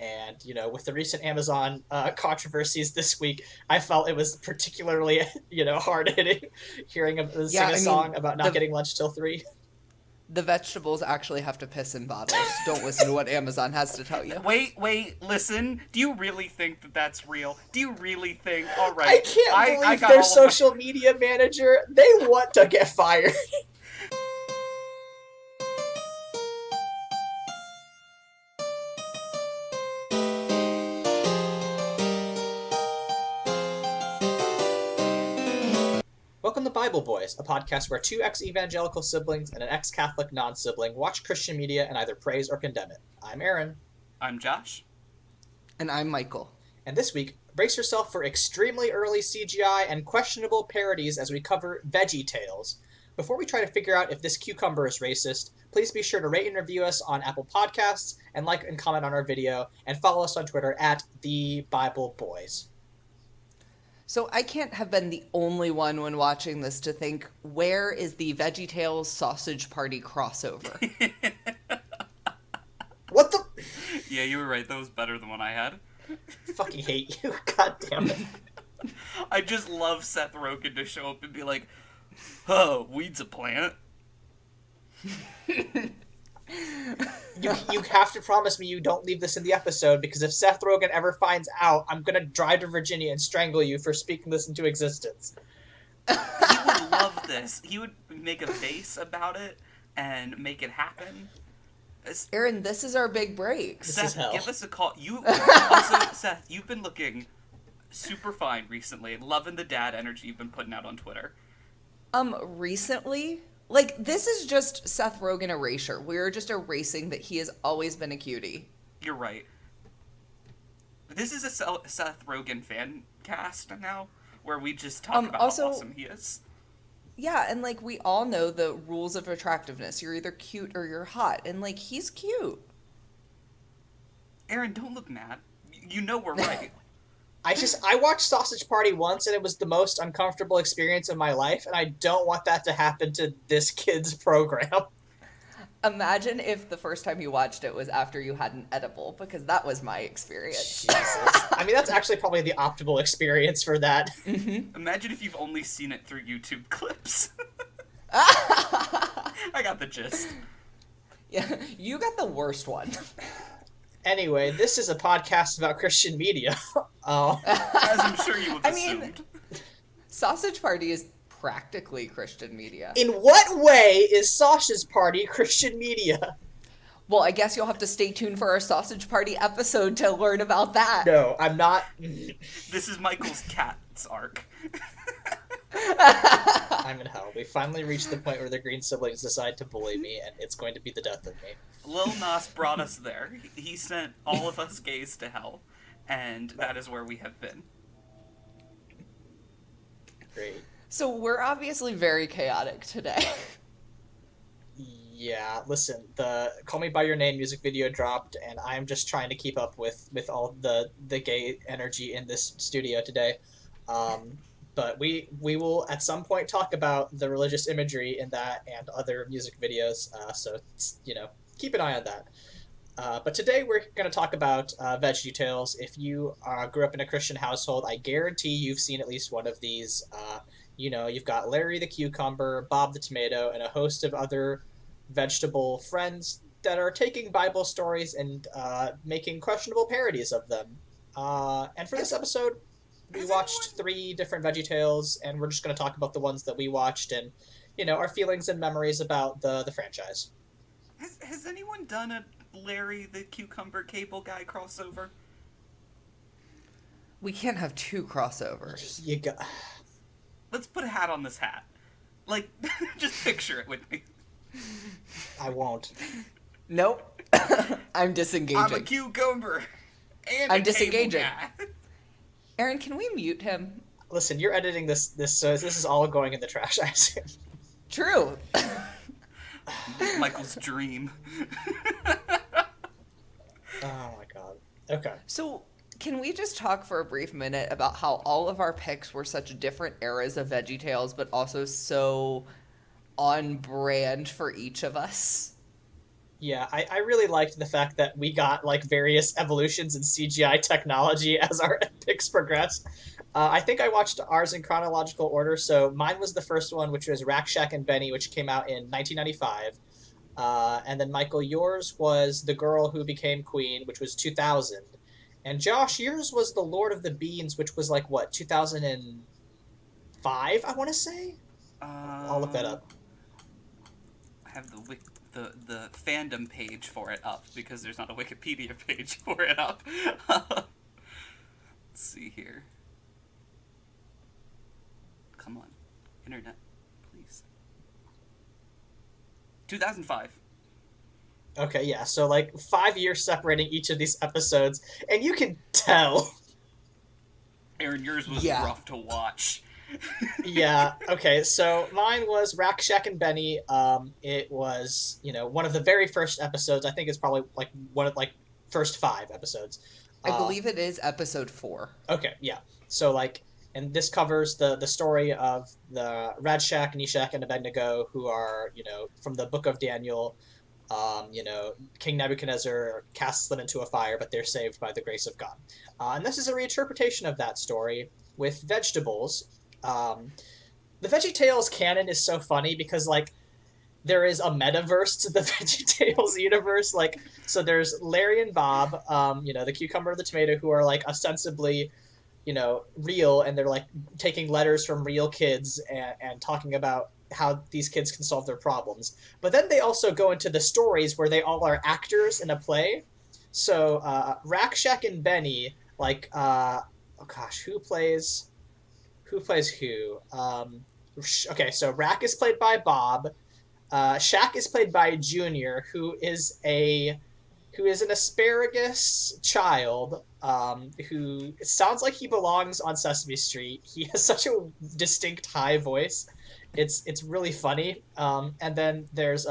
And, with the recent Amazon controversies this week, I felt it was particularly, hard-hitting hearing him Yeah, sing a I mean, song about not the getting lunch till 3. the vegetables actually have to piss in bottles. Don't listen to what Amazon has to tell you. Wait, listen. Do you really think that that's real? Do you really think? All I right, can't I believe got their all of my. social media manager, they want to get fired. Welcome to Bible Boys, a podcast where two ex-evangelical siblings and an ex-Catholic non-sibling watch Christian media and either praise or condemn it. I'm Aaron. I'm Josh. And I'm Michael. And this week, brace yourself for extremely early CGI and questionable parodies as we cover Veggie Tales. Before we try to figure out if this cucumber is racist, please be sure to rate and review us on Apple Podcasts, and like and comment on our video, and follow us on Twitter at The Bible Boys. So I can't have been the only one when watching this to think, where is the Veggie Tales sausage party crossover? What the? Yeah, you were right. That was better than what I had. Fucking hate you. God damn it. I just love Seth Rogen to show up and be like, "Oh, weed's a plant." You have to promise me you don't leave this in the episode, because if Seth Rogen ever finds out, I'm gonna drive to Virginia and strangle you for speaking this into existence. He would love this. He would make a face about it and make it happen. Aaron, this is our big break. Seth, give us a call. Also, Seth, you've been looking super fine recently. Loving the dad energy you've been putting out on Twitter. Recently? Like, this is just Seth Rogen erasure. We're just erasing that he has always been a cutie. You're right. This is a Seth Rogen fan cast now, where we just talk about also, how awesome he is. Yeah, and, like, we all know the rules of attractiveness. You're either cute or you're hot. And, like, he's cute. Aaron, don't look mad. You know we're right. I watched Sausage Party once, and it was the most uncomfortable experience of my life, and I don't want that to happen to this kid's program. Imagine if the first time you watched it was after you had an edible, because that was my experience. Jesus. I mean, that's actually probably the optimal experience for that. Mm-hmm. Imagine if you've only seen it through YouTube clips. I got the gist. Yeah, you got the worst one. Anyway, this is a podcast about Christian media. As I'm sure you have assumed. mean, Sausage Party is practically Christian media. In what way is Sausage Party Christian media? Well, I guess you'll have to stay tuned for our Sausage Party episode to learn about that. No, I'm not. This is Michael's cat's arc. I'm in hell. We finally reached the point where the Green siblings decide to bully me, and it's going to be the death of me. Lil Nas brought us there. He sent all of us gays to hell, and that is where we have been. Great. So we're obviously very chaotic today. Yeah, listen, the Call Me By Your Name music video dropped, and I'm just trying to keep up with all the gay energy in this studio today. But we will at some point talk about the religious imagery in that and other music videos, so keep an eye on that. But today we're going to talk about Veggie Tales. If you grew up in a Christian household, I guarantee you've seen at least one of these. You've got Larry the Cucumber, Bob the Tomato, and a host of other vegetable friends that are taking Bible stories and making questionable parodies of them. And for this episode, we watched 3 different Veggie Tales, and we're just going to talk about the ones that we watched and, our feelings and memories about the franchise. Has anyone done a Larry the Cucumber Cable Guy crossover? We can't have 2 crossovers. You got... Let's put a hat on this hat. Like, just picture it with me. I won't. Nope. I'm disengaging. I'm a cucumber. And I'm a disengaging. Cable guy. Aaron, can we mute him? Listen, you're editing this, so this is all going in the trash, I assume. True. Michael's dream. Oh my god. Okay. So, can we just talk for a brief minute about how all of our picks were such different eras of Veggie Tales, but also so on brand for each of us? Yeah, I really liked the fact that we got like various evolutions in CGI technology as our epics progressed. I think I watched ours in chronological order. So mine was the first one, which was Rakshak and Benny, which came out in 1995. And then Michael, yours was The Girl Who Became Queen, which was 2000. And Josh, yours was The Lord of the Beans, which was like what, 2005, I want to say? I'll look that Um, up. I have the fandom page for it up because there's not a Wikipedia page for it up. Let's see here. Come on, internet, please. 2005. Okay, yeah. So like 5 years separating each of these episodes, and you can tell. Aaron, yours was Yeah. rough to watch. Yeah. Okay. So mine was Rakshak and Benny. It was one of the very first episodes. I think it's probably like one of like first five episodes. I Uh, believe it is episode 4. okay. Yeah. So like, and this covers the story of the Radshak, Nishak, and Abednego, who are from the Book of Daniel. King Nebuchadnezzar casts them into a fire, but they're saved by the grace of God. And this is a reinterpretation of that story with vegetables. Um, the Veggie Tales canon is so funny because like there is a metaverse to the Veggie Tales universe. Like, so there's Larry and Bob, the cucumber and the tomato, who are like ostensibly real, and they're like taking letters from real kids and talking about how these kids can solve their problems. But then they also go into the stories where they all are actors in a play. So Rakshak and Benny, like, oh gosh, who plays who? Okay, so Rack is played by Bob. Shaq is played by Junior, who is an asparagus child, who it sounds like he belongs on Sesame Street. He has such a distinct high voice. It's really funny. And then there's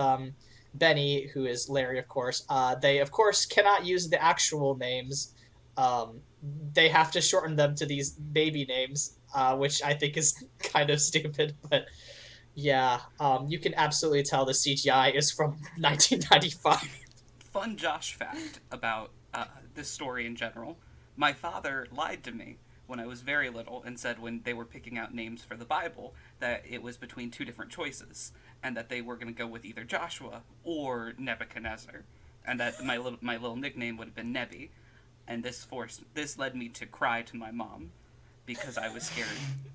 Benny, who is Larry, of course. They of course cannot use the actual names. Um, they have to shorten them to these baby names, which I think is kind of stupid. But yeah, you can absolutely tell the CGI is from 1995. Fun Josh fact about this story in general. My father lied to me when I was very little and said when they were picking out names for the Bible that it was between two different choices and that they were going to go with either Joshua or Nebuchadnezzar, and that my little nickname would have been Nebi, and this led me to cry to my mom because I was scared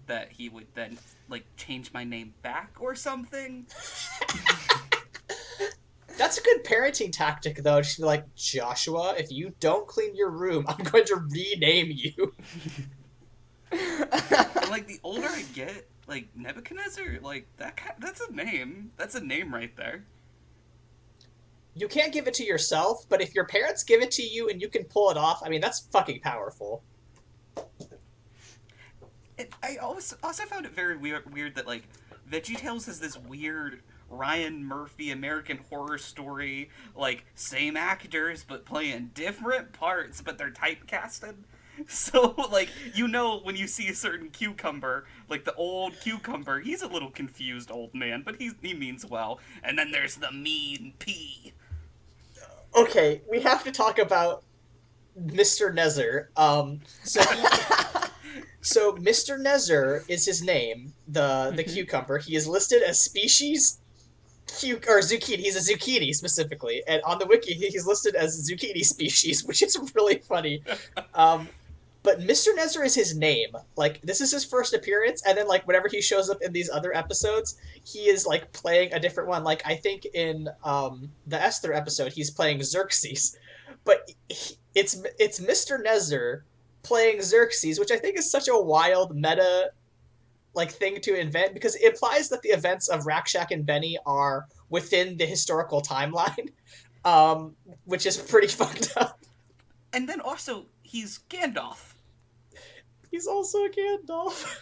that he would then like change my name back or something. That's a good parenting tactic, though. Just be like, Joshua, if you don't clean your room, I'm going to rename you. And like the older I get, like Nebuchadnezzar, like that's a name. That's a name right there. You can't give it to yourself, but if your parents give it to you and you can pull it off, I mean, that's fucking powerful. I also found it very weird that like VeggieTales has this weird Ryan Murphy American Horror Story, like same actors but playing different parts, but they're typecasted. So like when you see a certain cucumber, like the old cucumber, he's a little confused old man, but he means well. And then there's the mean pea. Okay, we have to talk about Mr. Nesser. So Mr. Nesser is his name, the cucumber. He is listed as species or zucchini. He's a zucchini specifically, and on the wiki he's listed as zucchini species, which is really funny. But Mr. Nesser is his name. Like, this is his first appearance, and then like whenever he shows up in these other episodes, he is like playing a different one. Like, I think in the Esther episode, he's playing Xerxes, but it's Mr. Nesser playing Xerxes, which I think is such a wild meta like thing to invent, because it implies that the events of Rakshak and Benny are within the historical timeline, which is pretty fucked up. And then also he's Gandalf. He's also a Gandalf,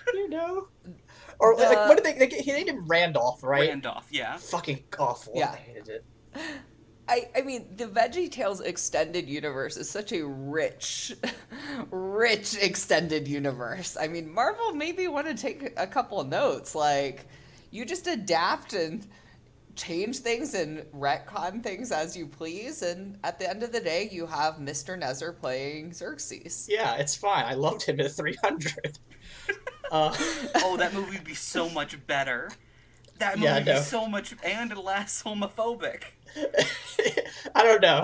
Or like, what did he named him Randolph, right? Randolph, yeah. Fucking awful. Yeah. I hated it. I mean, the Veggie Tales extended universe is such a rich extended universe. I mean, Marvel maybe want to take a couple of notes. Like, you just adapt and change things and retcon things as you please, and at the end of the day, you have Mr. Nesser playing Xerxes. Yeah, it's fine. I loved him in 300. Uh, Oh, that movie would be so much better. That movie Yeah, would be no. so much, and less homophobic. I don't know.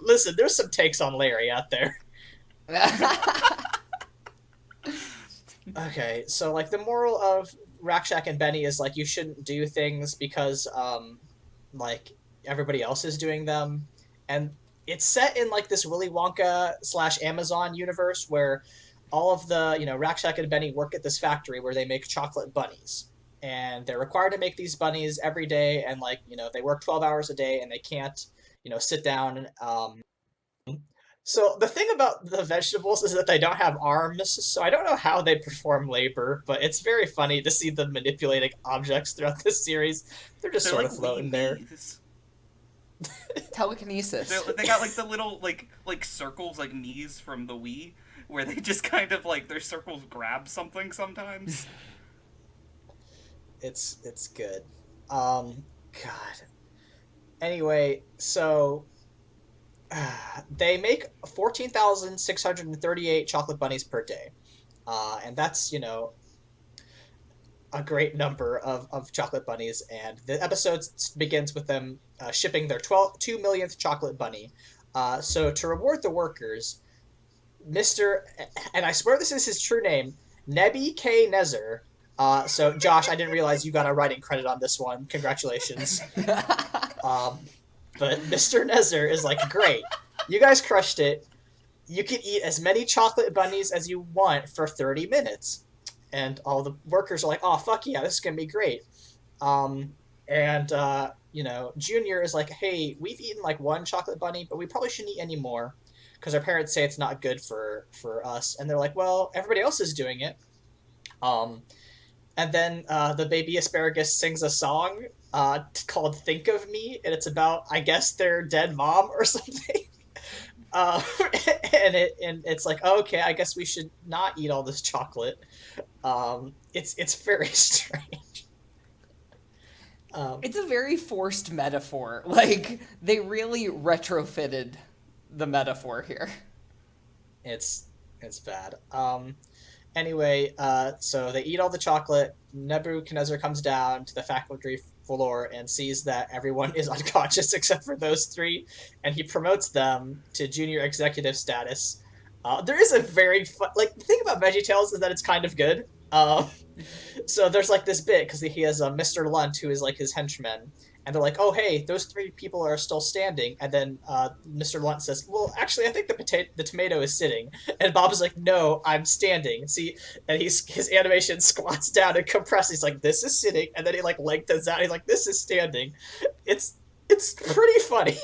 Listen, there's some takes on Larry out there. Okay, so like the moral of Rakshak and Benny is like you shouldn't do things because like everybody else is doing them, and it's set in like this Willy Wonka slash Amazon universe where all of the Rakshak and Benny work at this factory where they make chocolate bunnies, and they're required to make these bunnies every day, and like they work 12 hours a day, and they can't sit down. So the thing about the vegetables is that they don't have arms, so I don't know how they perform labor, but it's very funny to see them manipulating objects throughout this series. They're just They're sort like of floating wee there. knees. Telekinesis. They got like the little like circles like knees from the Wii, where they just kind of like their circles grab something sometimes. It's good. God. Anyway, so they make 14,638 chocolate bunnies per day, and that's a great number of chocolate bunnies. And the episode begins with them shipping their 2 millionth chocolate bunny. So to reward the workers, Mr. and I swear this is his true name, Nebi K. Nezer. So Josh, I didn't realize you got a writing credit on this one. Congratulations. But Mr. Nesser is like, great, you guys crushed it. You can eat as many chocolate bunnies as you want for 30 minutes. And all the workers are like, oh, fuck yeah, this is going to be great. Junior is like, hey, we've eaten like one chocolate bunny, but we probably shouldn't eat any more because our parents say it's not good for us. And they're like, well, everybody else is doing it. And then the baby asparagus sings a song called Think of Me, and it's about, I guess, their dead mom or something. And it's like, oh, okay, I guess we should not eat all this chocolate. It's very strange. It's a very forced metaphor. Like, they really retrofitted the metaphor here. It's bad. Anyway, so they eat all the chocolate. Nebuchadnezzar comes down to the factory floor and sees that everyone is unconscious except for those three, and he promotes them to junior executive status. There is a very the thing about Veggie Tales is that it's kind of good. So there's like this bit because he has Mr. Lunt who is like his henchman, and they're like, oh hey, those three people are still standing, and then Mr. Lunt says, well actually I think the tomato is sitting, and Bob is like, no, I'm standing. See, and his animation squats down and compresses. He's like, this is sitting, and then he like lengthens out. He's like, this is standing. It's pretty funny.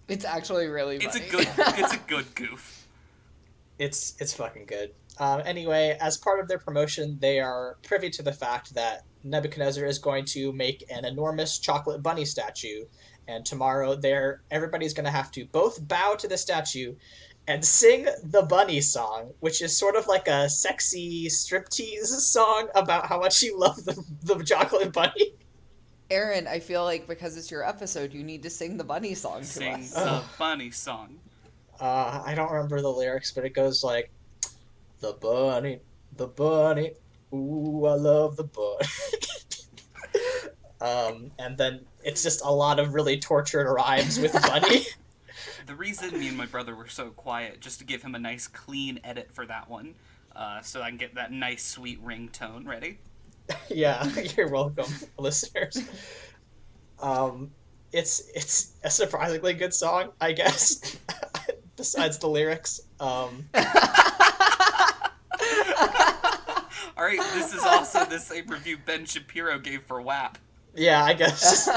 It's actually really funny. It's a good goof. It's fucking good. Anyway, as part of their promotion, they are privy to the fact that Nebuchadnezzar is going to make an enormous chocolate bunny statue, and tomorrow everybody's going to have to both bow to the statue and sing the bunny song, which is sort of like a sexy striptease song about how much you love the chocolate bunny. Aaron, I feel like because it's your episode, you need to sing the bunny song to Sing us. the bunny song. I don't remember the lyrics, but it goes like, the bunny, ooh, I love the bunny. And then it's just a lot of really tortured rhymes with bunny. The reason me and my brother were so quiet, just to give him a nice clean edit for that one, so I can get that nice sweet ringtone ready. Yeah, you're welcome, listeners. It's a surprisingly good song, I guess. Besides the lyrics. Alright, this is also the same review Ben Shapiro gave for WAP. Yeah, I guess.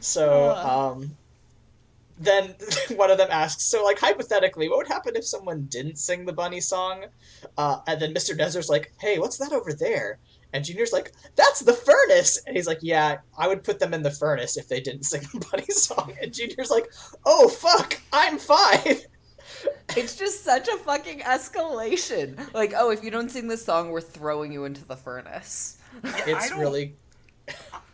So, then one of them asks, so, like, hypothetically, what would happen if someone didn't sing the bunny song? And then Mr. Nezer's like, hey, what's that over there? And Junior's like, that's the furnace! And he's like, yeah, I would put them in the furnace if they didn't sing the bunny song. And Junior's like, oh, fuck, I'm fine! It's just such a fucking escalation. Like, oh, if you don't sing this song, we're throwing you into the furnace. Yeah, It's really...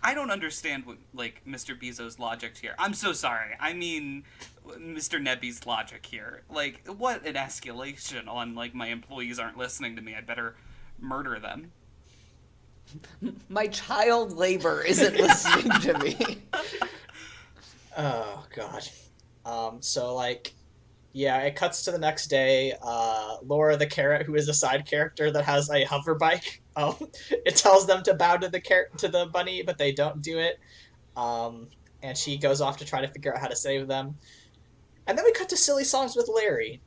I don't understand what, like, Mr. Bezos' logic here. I'm so sorry. I mean, Mr. Nebby's logic here. Like, what an escalation on, like, my employees aren't listening to me. I'd better murder them. My child labor isn't listening to me. Oh god. So like, yeah, it cuts to the next day. Laura the carrot, who is a side character that has a hover bike, it tells them to bow to the bunny, but they don't do it. And she goes off to try to figure out how to save them. And then we cut to Silly Songs with Larry.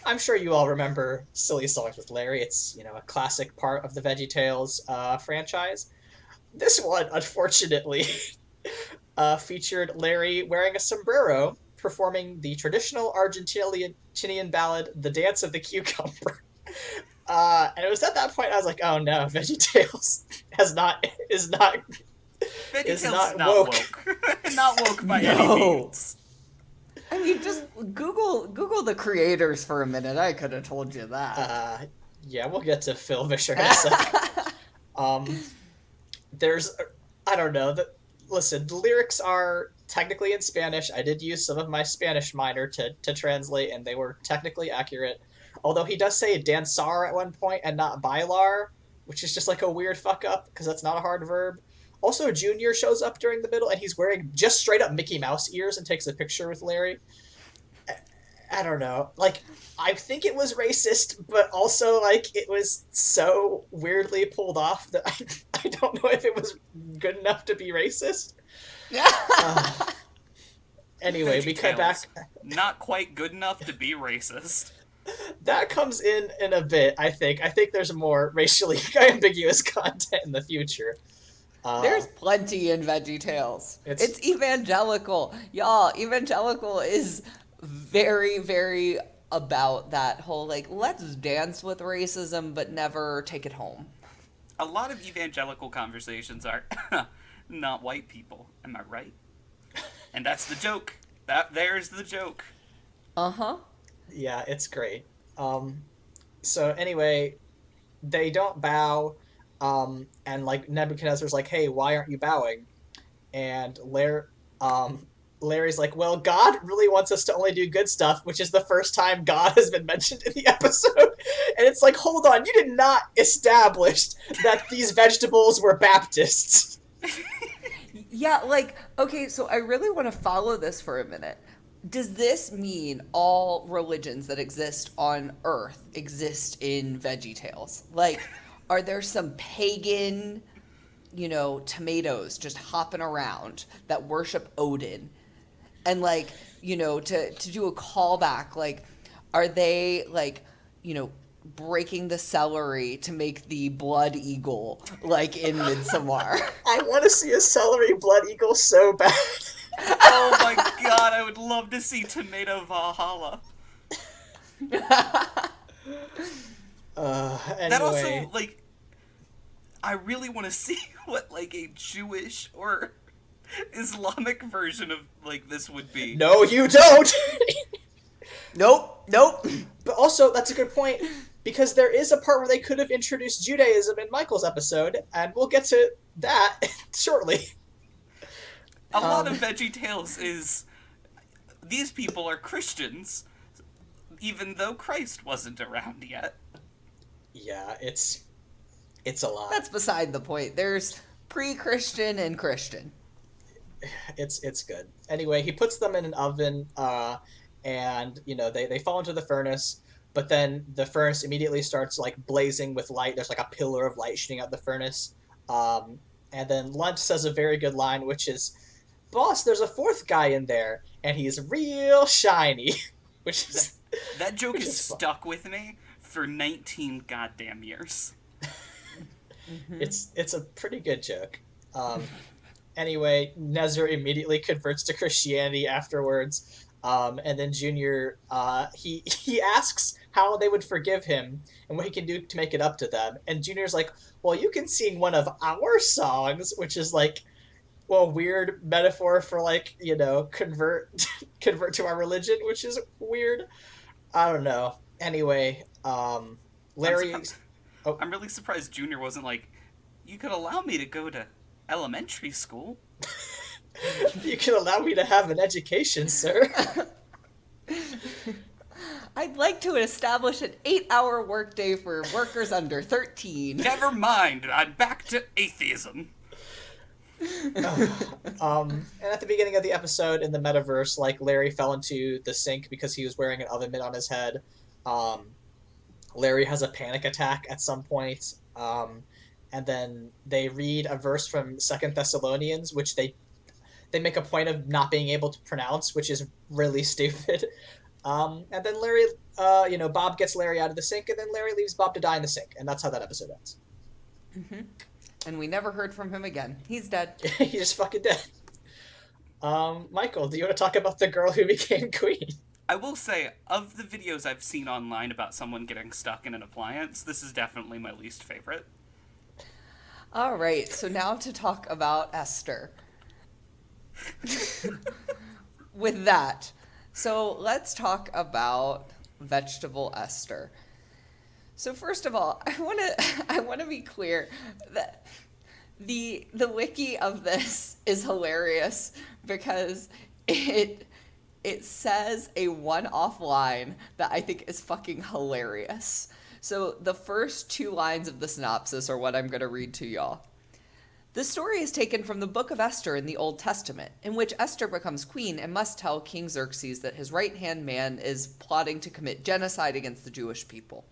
I'm sure you all remember Silly Songs with Larry. It's, you know, a classic part of the Veggie Tales franchise. This one, unfortunately, featured Larry wearing a sombrero, performing the traditional Argentinian ballad, The Dance of the Cucumber. And it was at that point I was like, oh no, Veggie Tales is not woke. Not woke by any means. I mean, just Google the creators for a minute. I could have told you that. Yeah, we'll get to Phil Vischer in a second. I don't know. Listen, the lyrics are technically in Spanish. I did use some of my Spanish minor to translate, and they were technically accurate. Although he does say danzar at one point and not bailar, which is just like a weird fuck up, because that's not a hard verb. Also, Junior shows up during the middle, and he's wearing just straight up Mickey Mouse ears and takes a picture with Larry. I don't know. Like, I think it was racist, but also, like, it was so weirdly pulled off that I don't know if it was good enough to be racist. Anyway, we cut back. Not quite good enough to be racist. That comes in a bit, I think. I think there's more racially ambiguous content in the future. There's plenty in Veggie Tales. It's evangelical. Y'all, evangelical is very, very about that whole, like, let's dance with racism but never take it home. A lot of evangelical conversations are not white people. Am I right? And that's the joke. There's the joke. Uh-huh. Yeah, it's great. So anyway, they don't bow, and like Nebuchadnezzar's like, hey, why aren't you bowing? And Larry's like, well, God really wants us to only do good stuff, which is the first time God has been mentioned in the episode. And it's like, hold on, you did not establish that these vegetables were Baptists. Yeah, like, okay, so I really want to follow this for a minute. Does this mean all religions that exist on Earth exist in Veggie Tales? Like, are there some pagan, tomatoes just hopping around that worship Odin? And, like, to do a callback, like, are they, like, breaking the celery to make the blood eagle, like in Midsommar? I want to see a celery blood eagle so bad. Oh my god, I would love to see Tomato Valhalla. Anyway. That also, like, I really want to see what, like, a Jewish or Islamic version of, like, this would be. No, you don't! Nope. But also, that's a good point, because there is a part where they could have introduced Judaism in Michael's episode, and we'll get to that shortly. A lot of Veggie Tales is, these people are Christians, even though Christ wasn't around yet. Yeah, it's a lot. That's beside the point. There's pre-Christian and Christian. It's good. Anyway, he puts them in an oven, and, they fall into the furnace, but then the furnace immediately starts, like, blazing with light. There's, like, a pillar of light shooting out the furnace. And then Lunt says a very good line, which is, boss, there's a fourth guy in there, and he's real shiny. Which is... That joke is stuck with me for 19 goddamn years. Mm-hmm. It's a pretty good joke. Anyway, Nesser immediately converts to Christianity afterwards. And then Junior, he asks how they would forgive him and what he can do to make it up to them. And Junior's like, well, you can sing one of our songs, which is like, well, weird metaphor for, like, convert to our religion, which is weird. I don't know. Anyway, Larry... I'm really surprised Junior wasn't like, you could allow me to go to elementary school. You can allow me to have an education, sir. I'd like to establish an 8-hour workday for workers under 13. Never mind, I'm back to atheism. And at the beginning of the episode in the metaverse, like, Larry fell into the sink because he was wearing an oven mitt on his head. Larry has a panic attack at some point. And then they read a verse from Second Thessalonians, which they make a point of not being able to pronounce, which is really stupid. And then Larry, Bob gets Larry out of the sink, and then Larry leaves Bob to die in the sink, and that's how that episode ends. Mm-hmm. And we never heard from him again. He's dead. He's just fucking dead. Michael, do you want to talk about the girl who became queen? I will say, of the videos I've seen online about someone getting stuck in an appliance, this is definitely my least favorite. All right, so now to talk about Esther. With that, so let's talk about vegetable Esther. So first of all, I want to be clear that the wiki of this is hilarious because it says a one-off line that I think is fucking hilarious. So the first 2 lines of the synopsis are what I'm going to read to y'all. The story is taken from the Book of Esther in the Old Testament, in which Esther becomes queen and must tell King Xerxes that his right-hand man is plotting to commit genocide against the Jewish people.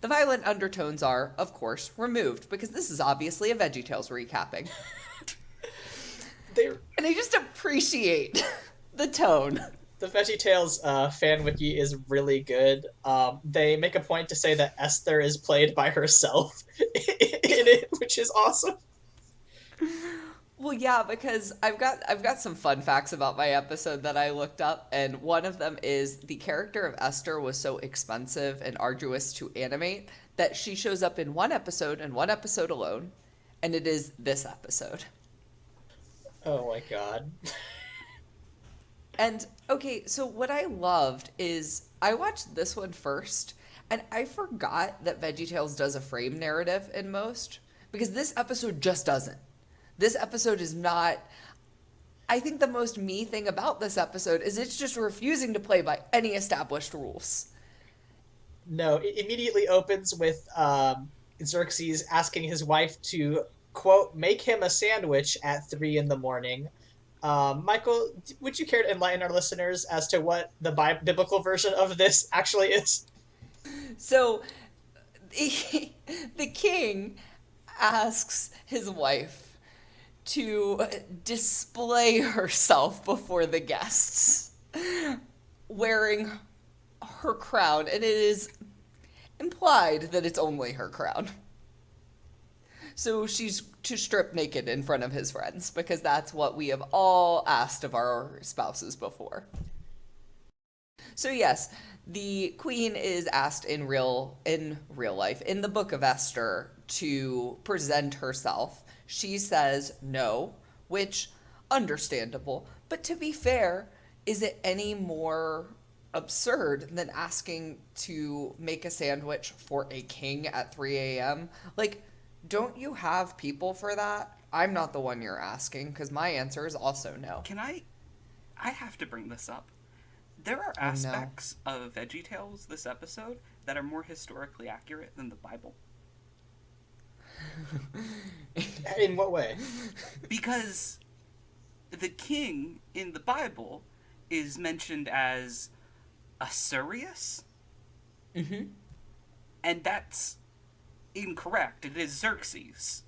The violent undertones are, of course, removed, because this is obviously a Veggie Tales recapping. And I just appreciate the tone. The Veggie Tales fan wiki is really good. They make a point to say that Esther is played by herself in it, which is awesome. Well, yeah, because I've got some fun facts about my episode that I looked up, and one of them is the character of Esther was so expensive and arduous to animate that she shows up in one episode and one episode alone, and it is this episode. Oh my god. And, okay, so what I loved is I watched this one first, and I forgot that Veggie Tales does a frame narrative in most, because this episode just doesn't. This episode is not... I think the most me thing about this episode is it's just refusing to play by any established rules. No, it immediately opens with Xerxes asking his wife to, quote, make him a sandwich at 3 a.m. Michael, would you care to enlighten our listeners as to what the biblical version of this actually is? So, the king asks his wife to display herself before the guests, wearing her crown, and it is implied that it's only her crown. So she's to strip naked in front of his friends, because that's what we have all asked of our spouses before. So yes, the queen is asked in real life, in the Book of Esther, to present herself. She says no, which, understandable. But to be fair, is it any more absurd than asking to make a sandwich for a king at 3 a.m.? Like, don't you have people for that? I'm not the one you're asking, because my answer is also no. I have to bring this up. There are aspects of Veggie Tales this episode that are more historically accurate than the Bible. In what way? Because the king in the Bible is mentioned as Asurius. Mm-hmm. And that's incorrect. It is Xerxes.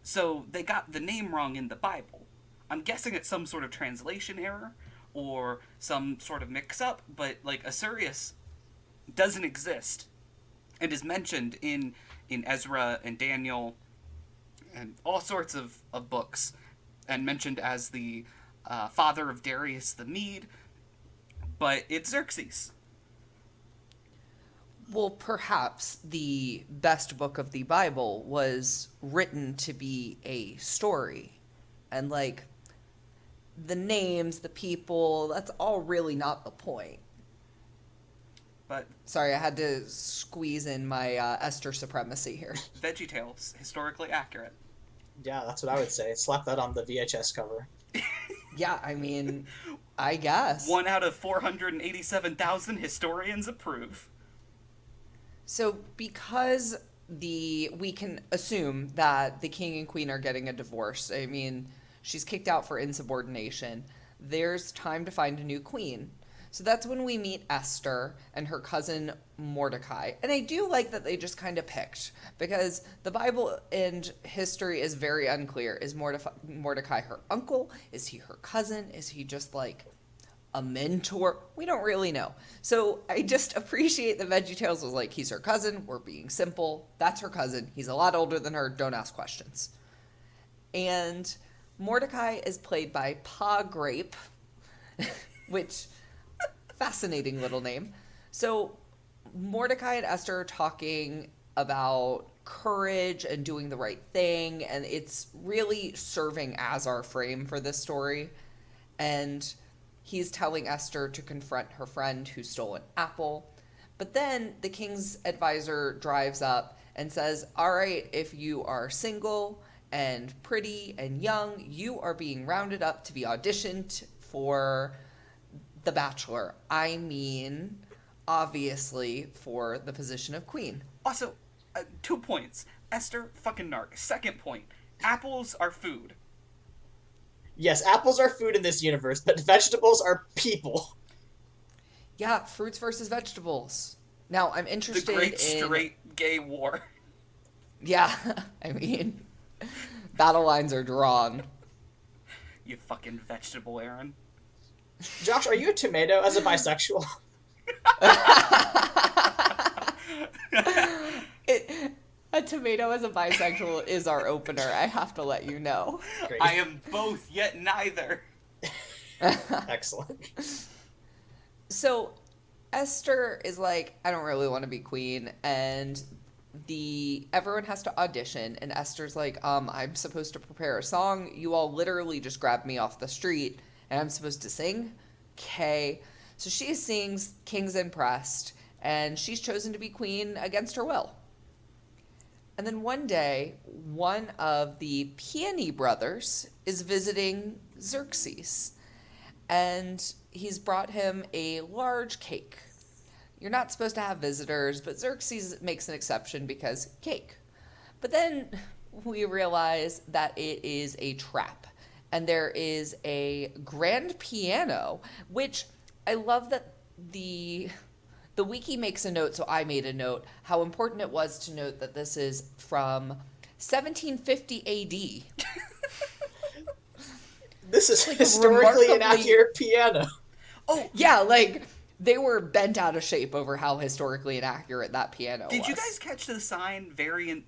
So they got the name wrong in the Bible. I'm guessing it's some sort of translation error or some sort of mix-up, but, like, Asurius doesn't exist and is mentioned in Ezra and Daniel and all sorts of books, and mentioned as the father of Darius the Mede, but it's Xerxes. Well, perhaps the best book of the Bible was written to be a story. And, like, the names, the people, that's all really not the point. But sorry, I had to squeeze in my Esther supremacy here. Veggie Tales, historically accurate. Yeah, that's what I would say. Slap that on the VHS cover. Yeah, I mean, I guess. 1 out of 487,000 historians approve. So because we can assume that the king and queen are getting a divorce. I mean, she's kicked out for insubordination. There's time to find a new queen. So that's when we meet Esther and her cousin Mordecai. And I do like that they just kind of picked, because the Bible and history is very unclear. Is Mordecai her uncle? Is he her cousin? Is he just like a mentor? We don't really know. So I just appreciate that Veggie Tales was like, he's her cousin. We're being simple. That's her cousin. He's a lot older than her. Don't ask questions. And Mordecai is played by Pa Grape, which fascinating little name. So Mordecai and Esther are talking about courage and doing the right thing, and it's really serving as our frame for this story. And he's telling Esther to confront her friend who stole an apple. But then the king's advisor drives up and says, all right, if you are single and pretty and young, you are being rounded up to be auditioned for The Bachelor. I mean, obviously, for the position of queen. Also, 2 points. Esther, fucking narc. Second point, apples are food. Yes, apples are food in this universe, but vegetables are people. Yeah, fruits versus vegetables. Now, I'm interested The great in... straight gay war. Yeah, I mean, battle lines are drawn. You fucking vegetable, Aaron. Josh, are you a tomato as a bisexual? A tomato as a bisexual is our opener. I have to let you know. Great. I am both, yet neither. Excellent. So Esther is like, I don't really want to be queen, and everyone has to audition, and Esther's like, I'm supposed to prepare a song. You all literally just grabbed me off the street, and I'm supposed to sing. Okay. So she sings King's Impressed, and she's chosen to be queen against her will. And then one day, one of the Peony brothers is visiting Xerxes, and he's brought him a large cake. You're not supposed to have visitors, but Xerxes makes an exception because cake. But then we realize that it is a trap, and there is a grand piano, which I love that the wiki makes a note, so I made a note, how important it was to note that this is from 1750 AD. This is like historically inaccurate piano. Oh, Yeah, like, they were bent out of shape over how historically inaccurate that piano was. did you guys catch the sign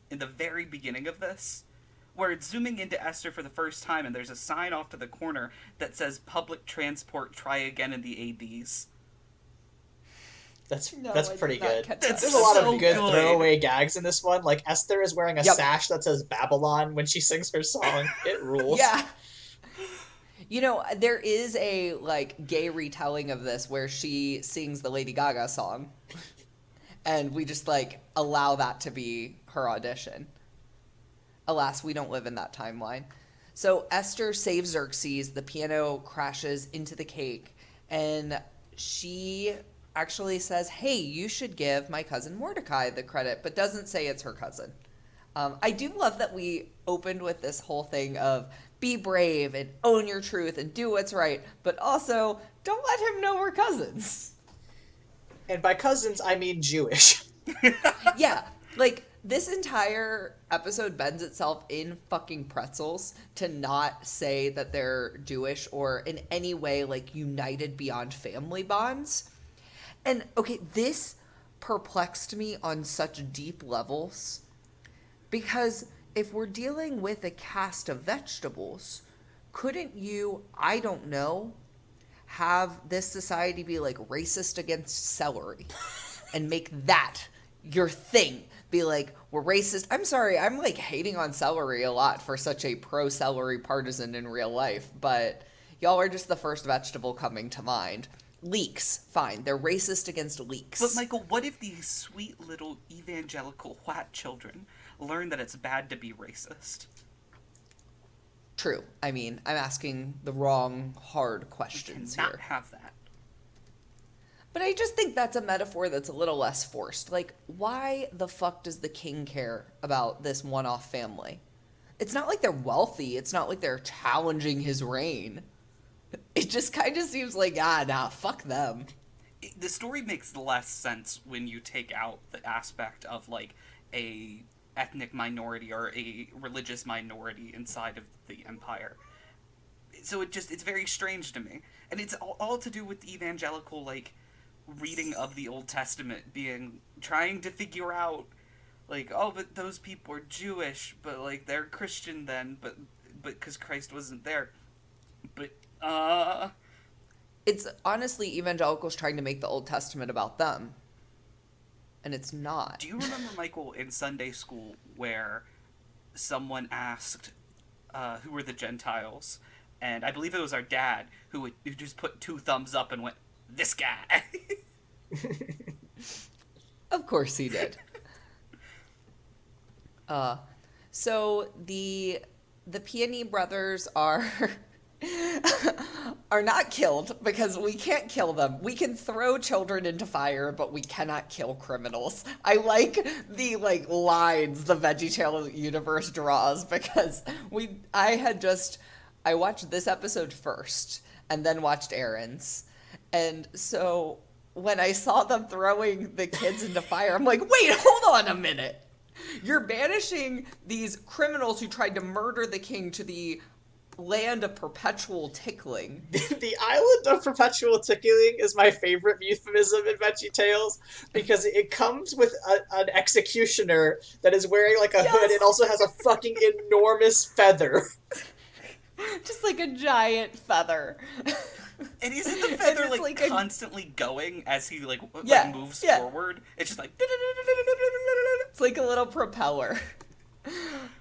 in the very beginning of this? Where it's zooming into Esther for the first time, and there's a sign off to the corner that says public transport, try again in the ADs. That's No, that's I did pretty not good. catch That's There's a lot so of good good. throwaway gags in this one. Like Esther is wearing a Yep. sash that says Babylon when she sings her song. It rules. Yeah. You know, there is a, like, gay retelling of this where she sings the Lady Gaga song. And we just, like, allow that to be her audition. Alas, we don't live in that timeline. So Esther saves Xerxes. The piano crashes into the cake. And she actually says, hey, you should give my cousin Mordecai the credit, but doesn't say it's her cousin. I do love that we opened with this whole thing of be brave and own your truth and do what's right, but also don't let him know we're cousins. And by cousins, I mean Jewish. Yeah, like, this entire episode bends itself in fucking pretzels to not say that they're Jewish or in any way, like, united beyond family bonds. And, okay, this perplexed me on such deep levels, because if we're dealing with a cast of vegetables, couldn't you, I don't know, have this society be like racist against celery and make that your thing? Be like, we're racist. I'm sorry, I'm like hating on celery a lot for such a pro-celery partisan in real life, but y'all are just the first vegetable coming to mind. Leeks, fine. They're racist against leeks. But Michael, what if these sweet little evangelical white children learn that it's bad to be racist? True. I mean, I'm asking the wrong hard questions Cannot here. have that. But I just think that's a metaphor that's a little less forced. Like, why the fuck does the king care about this one-off family? It's not like they're wealthy. It's not like they're challenging his reign. It just kind of seems like, nah, fuck them. The story makes less sense when you take out the aspect of, like, a ethnic minority or a religious minority inside of the empire. So it's very strange to me. And it's all to do with evangelical, like, reading of the Old Testament, trying to figure out, like, oh, but those people are Jewish, but, like, they're Christian then, but because Christ wasn't there. But, It's honestly evangelicals trying to make the Old Testament about them. And it's not. Do you remember, Michael, in Sunday school, where someone asked, who were the Gentiles? And I believe it was our dad who just put 2 thumbs up and went, this guy. Of course he did. So the Peony brothers are not killed because we can't kill them. We can throw children into fire, but we cannot kill criminals. I like the lines the Veggie Tales universe draws because I watched this episode first and then watched Aaron's. And so when I saw them throwing the kids into fire, I'm like, wait, hold on a minute. You're banishing these criminals who tried to murder the king to the land of perpetual tickling. The island of perpetual tickling is my favorite euphemism in Veggie Tales because it comes with an executioner that is wearing like a hood and also has a fucking enormous feather. Just like a giant feather. And isn't the feather like constantly going as he like moves forward? It's just like it's like a little propeller.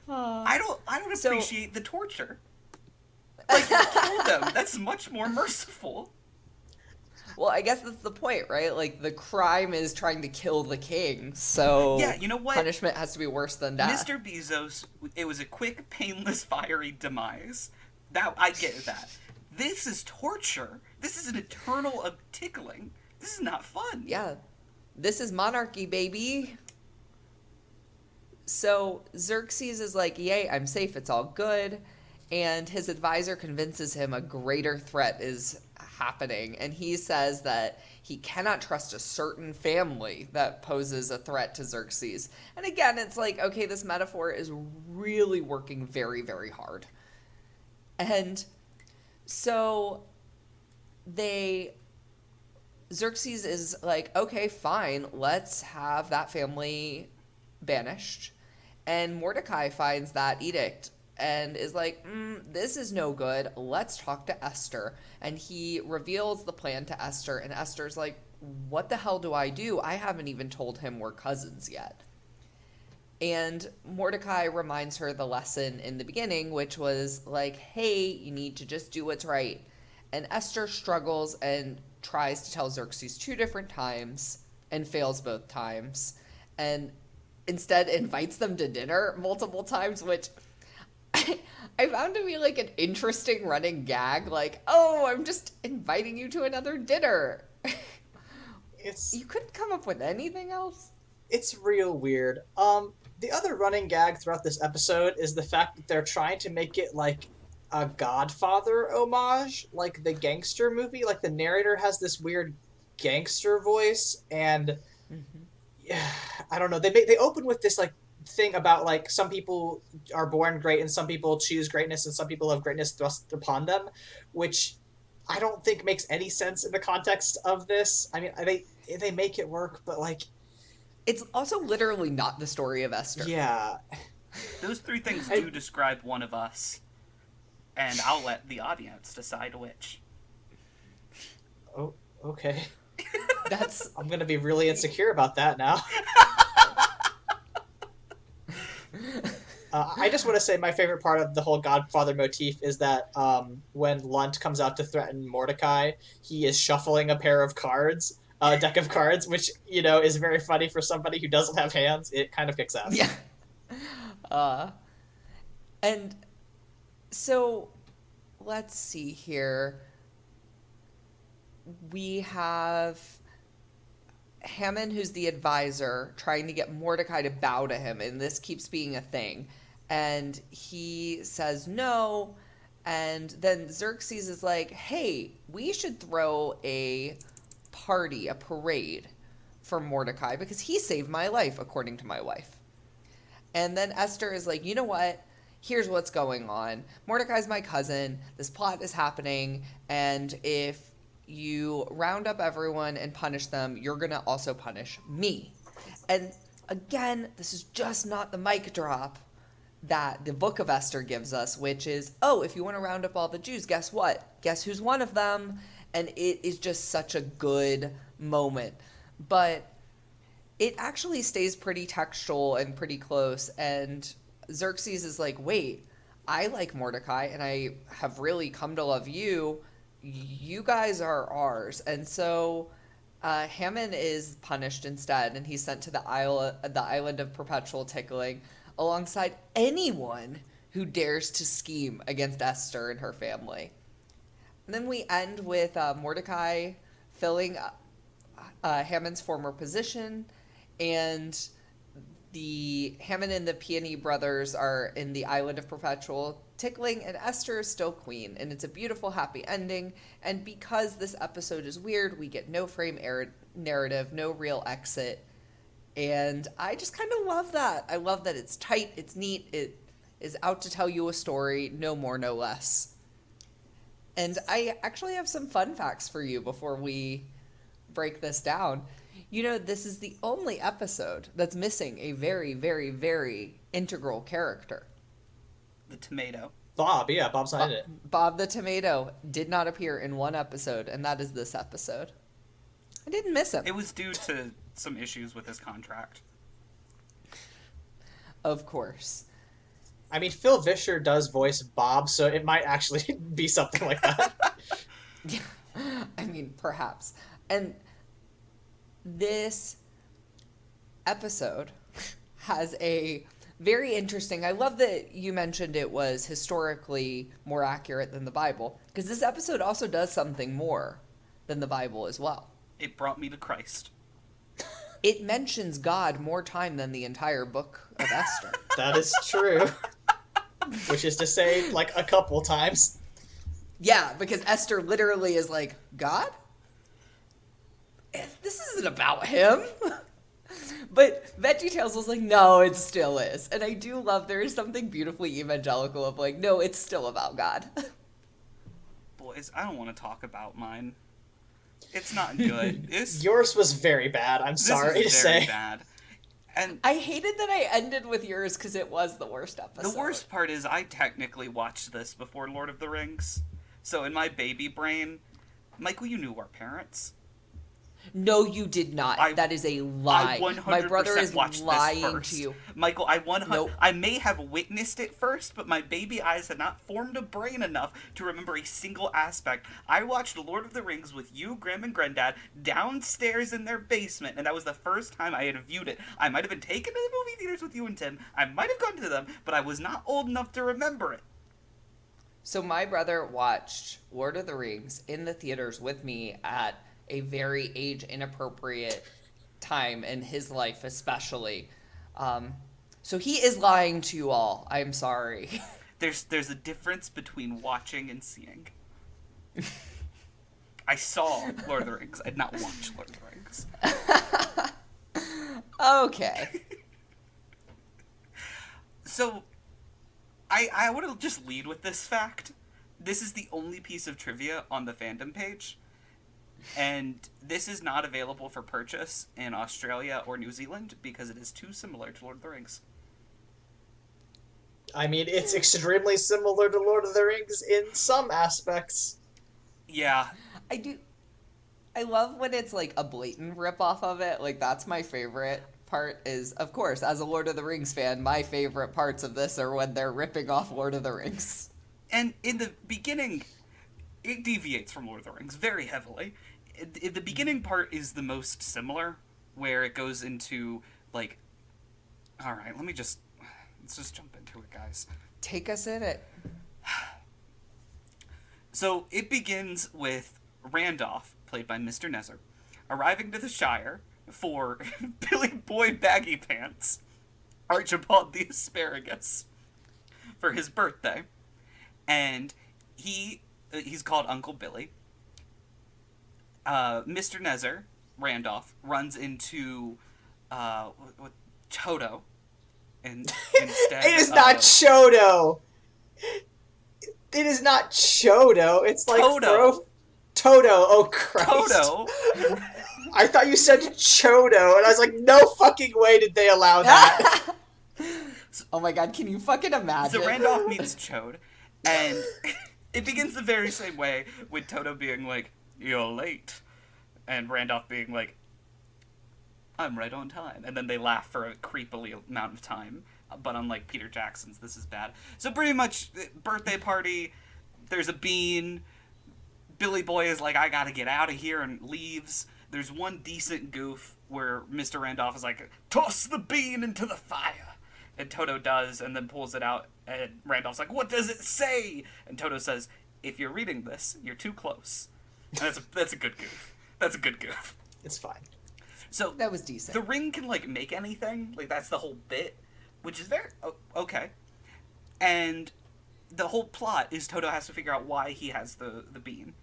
I don't appreciate the torture. Like, kill them. That's much more merciful. Well, I guess that's the point, right? Like, the crime is trying to kill the king, so yeah, you know what? Punishment has to be worse than death. Mr. Bezos, it was a quick, painless, fiery demise. That I get that. This is torture. This is an eternal tickling. This is not fun. Yeah. This is monarchy, baby. So Xerxes is like, yay, I'm safe, it's all good. And his advisor convinces him a greater threat is happening. And he says that he cannot trust a certain family that poses a threat to Xerxes. And again, it's like, okay, this metaphor is really working very, very hard. And so Xerxes is like, okay, fine, let's have that family banished. And Mordecai finds that edict and is like, this is no good. Let's talk to Esther. And he reveals the plan to Esther, and Esther's like, what the hell do? I haven't even told him we're cousins yet. And Mordecai reminds her the lesson in the beginning, which was like, hey, you need to just do what's right. And Esther struggles and tries to tell Xerxes 2 different times and fails both times. And instead invites them to dinner multiple times, which I found to be like an interesting running gag. Like, oh, I'm just inviting you to another dinner. You couldn't come up with anything else? It's real weird. The other running gag throughout this episode is the fact that they're trying to make it like a Godfather homage, like the gangster movie. Like the narrator has this weird gangster voice, and I don't know. They open with this like thing about like some people are born great and some people choose greatness and some people have greatness thrust upon them, which I don't think makes any sense in the context of this. I mean, they make it work, but like. It's also literally not the story of Esther. Yeah. Those 3 things do describe one of us. And I'll let the audience decide which. Oh, okay. That's. I'm gonna be really insecure about that now. I just want to say my favorite part of the whole Godfather motif is that when Lunt comes out to threaten Mordecai, he is shuffling a deck of cards, which, you know, is very funny for somebody who doesn't have hands. It kind of kicks ass. Yeah. And So let's see here. We have Haman, who's the advisor, trying to get Mordecai to bow to him, and this keeps being a thing. And he says no. And then Xerxes is like, hey, we should throw a party, a parade for Mordecai because he saved my life, according to my wife. And then Esther is like, you know what? Here's what's going on. Mordecai's my cousin. This plot is happening. And if you round up everyone and punish them, you're going to also punish me. And again, this is just not the mic drop that the book of Esther gives us, which is, oh, if you want to round up all the Jews, guess what? Guess who's one of them? And it is just such a good moment. But it actually stays pretty textual and pretty close. And Xerxes is like, wait, I like Mordecai and I have really come to love you. You guys are ours. And so Haman is punished instead, and he's sent to the island of perpetual tickling alongside anyone who dares to scheme against Esther and her family. And then we end with Mordecai filling Haman's former position, and the Haman and the Peony brothers are in the island of perpetual tickling, and Esther is still queen, and it's a beautiful, happy ending. And because this episode is weird, we get no frame narrative, no real exit, and I just kind of love that. I love that it's tight, it's neat, it is out to tell you a story, no more, no less. And I actually have some fun facts for you before we break this down. You know, this is the only episode that's missing a very, very, very integral character. The tomato. Bob, yeah, Bob's not in it. Bob the tomato did not appear in one episode, and that is this episode. I didn't miss him. It was due to some issues with his contract. Of course. I mean, Phil Vischer does voice Bob, so it might actually be something like that. Yeah, I mean, perhaps. And this episode has a very interesting, I love that you mentioned it was historically more accurate than the Bible, because this episode also does something more than the Bible as well. It brought me to Christ. It mentions God more time than the entire book of Esther. That is true. Which is to say, like, a couple times. Yeah, because Esther literally is like, God? This isn't about him. But Veggie Tales was like, no, it still is. And I do love, there is something beautifully evangelical of like, no, it's still about God. Boys, I don't want to talk about mine. It's not good. Yours was very bad, I'm sorry to say. Bad. And I hated that I ended with yours because it was the worst episode. the worst part is I technically watched this before Lord of the Rings. So in my baby brain, Michael, you knew our parents. No, you did not. That is a lie. 100% My brother is watched lying this first. to you. Michael, Nope. I may have witnessed it first, but my baby eyes had not formed a brain enough to remember a single aspect. I watched Lord of the Rings with you, Graham, and Granddad downstairs in their basement, and that was the first time I had viewed it. I might have been taken to the movie theaters with you and Tim. I might have gone to them, but I was not old enough to remember it. So my brother watched Lord of the Rings in the theaters with me at a very age inappropriate time in his life, especially. So he is lying to you all. I'm sorry. There's a difference between watching and seeing. I saw Lord of the Rings. I did not watch Lord of the Rings. Okay. So, I want to just lead with this fact. This is the only piece of trivia on the fandom page. And this is not available for purchase in Australia or New Zealand because it is too similar to Lord of the Rings. I mean, it's extremely similar to Lord of the Rings in some aspects. Yeah. I love when it's like a blatant ripoff of it. Like, that's my favorite part is, of course, as a Lord of the Rings fan, my favorite parts of this are when they're ripping off Lord of the Rings. And in the beginning, it deviates from Lord of the Rings very heavily. The beginning part is the most similar, where it goes into, like... Alright, let's just jump into it, guys. Take us in it. So it begins with Randolph, played by Mr. Nesser, arriving to the Shire for Billy Boy Baggy Pants, Archibald the Asparagus, for his birthday. And he's called Uncle Billy. Mr. Nesser, Randolph, runs into Chode, and instead It is not Chodo. It is not Chodo. It's like Toto. Toto. Oh Christ. Toto. I thought you said Chodo, and I was like, no fucking way did they allow that. Oh my god, can you fucking imagine? So Randolph meets Chode, and it begins the very same way, with Toto being like, "You're late," and Randolph being like, "I'm right on time," and then they laugh for a creepily amount of time. But unlike Peter Jackson's, this is bad. So pretty much, birthday party, there's a bean, Billy Boy is like, "I gotta get out of here," and leaves. There's one decent goof where Mr. Randolph is like, "Toss the bean into the fire," and Toto does, and then pulls it out, and Randolph's like, "What does it say?" And Toto says, "If you're reading this, you're too close." And that's a good goof. That's a good goof. It's fine. So That was decent. the ring can like make anything. Like that's the whole bit, which is very okay. And the whole plot is Toto has to figure out why he has the bean.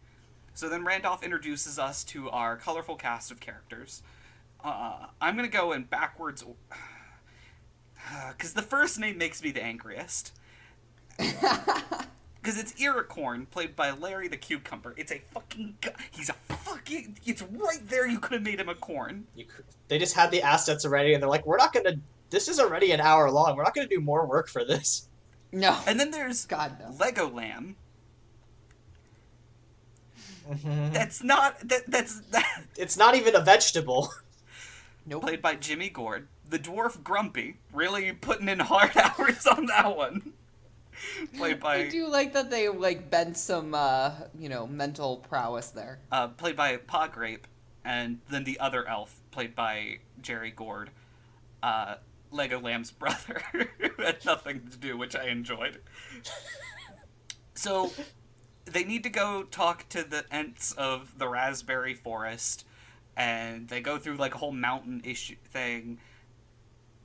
So then Randolph introduces us to our colorful cast of characters. I'm gonna go in backwards, because the first name makes me the angriest. Because it's Iricorn, played by Larry the Cucumber. It's a fucking... He's a fucking... It's right there, you could have made him a corn. They just had the assets already, and they're like, we're not gonna... This is already an hour long. We're not gonna do more work for this. No. And then there's God, no. Lego Lamb. That's not... That's... It's not even a vegetable. Nope. Played by Jimmy Gord. The Dwarf Grumpy. Really putting in hard hours on that one. Played by... I do like that they, like, bent some, mental prowess there. Played by Pa Grape. And then the other elf, played by Jerry Gord. Lego Lamb's brother. Who had nothing to do, which I enjoyed. So, they need to go talk to the Ents of the Raspberry Forest. And they go through, like, a whole mountain issue thing.